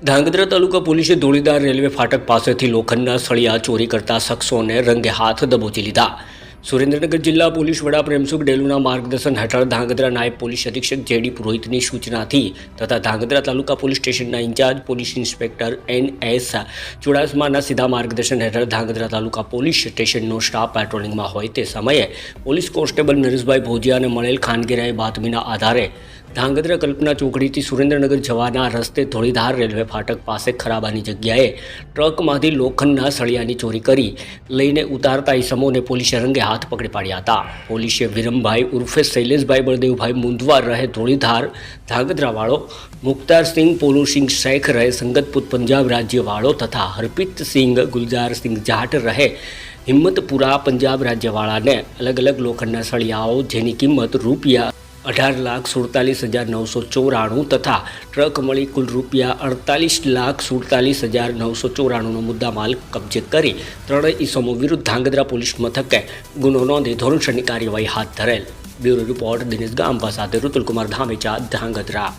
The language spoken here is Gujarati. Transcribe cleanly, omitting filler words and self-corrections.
ધાંગધ્રા તાલુકા પોલીસે ધોળીધાર રેલવે ફાટક પાસેથી લોખંડના સળિયા ચોરી કરતા શખ્સોને રંગે હાથ દબોચી લીધા. સુરેન્દ્રનગર જિલ્લા પોલીસ વડા પ્રેમસુખ ડેલુના માર્ગદર્શન હેઠળ ધાંગધ્રા નાયબ પોલીસ અધિક્ષક જેડી પુરોહિતની સૂચનાથી તથા ધાંગધ્રા તાલુકા પોલીસ સ્ટેશનના ઇન્ચાર્જ પોલીસ ઇન્સ્પેક્ટર NS ચુડાસમાના સીધા માર્ગદર્શન હેઠળ ધાંગધ્રા તાલુકા પોલીસ સ્ટેશનનો સ્ટાફ પેટ્રોલિંગમાં હોય તે સમયે પોલીસ કોન્સ્ટેબલ નરેશભાઈ ભોજિયાને મળેલ ખાનગીરાએ બાતમીના આધારે ધાંગધ્રા કલ્પના ચોકડીથી સુરેન્દ્રનગર જવાના રસ્તે ધોળીધાર રેલવે ફાટક પાસે ખરાબાની જગ્યાએ ટ્રકમાંથી લોખંડના સળિયાની ચોરી કરી લઈને ઉતારતા ઇસમોને પોલીસે રંગે હાથ પકડી પાડ્યા હતા. પોલીસે વિરમભાઈ ઉર્ફે શૈલેષભાઈ બળદેવભાઈ મુંદવાર રહે ધોળીધાર ધાંગધ્રાવાળો, મુખ્તારસિંહ પોલુસિંહ શેખ રહે સંગતપુર પંજાબ રાજ્યવાળો તથા હરપ્રીતસિંહ ગુલજારસિંહ જાટ રહે હિંમતપુરા પંજાબ રાજ્યવાળાને અલગ અલગ લોખંડના સળિયાઓ જેની કિંમત રૂપિયા 18,47,994 તથા ટ્રક મળી કુલ રૂપિયા 48,47,994નો મુદ્દામાલ કબજે કરી ત્રણેય ઇસમો વિરુદ્ધ ધાંગધ્રા પોલીસ મથકે ગુનો નોંધી ધોરણસરની કાર્યવાહી હાથ ધરેલ. બ્યુરો રિપોર્ટ દિનેશ ગામવા સાથે ઋતુલકુમાર ધામેચા, ધાંગધ્રા.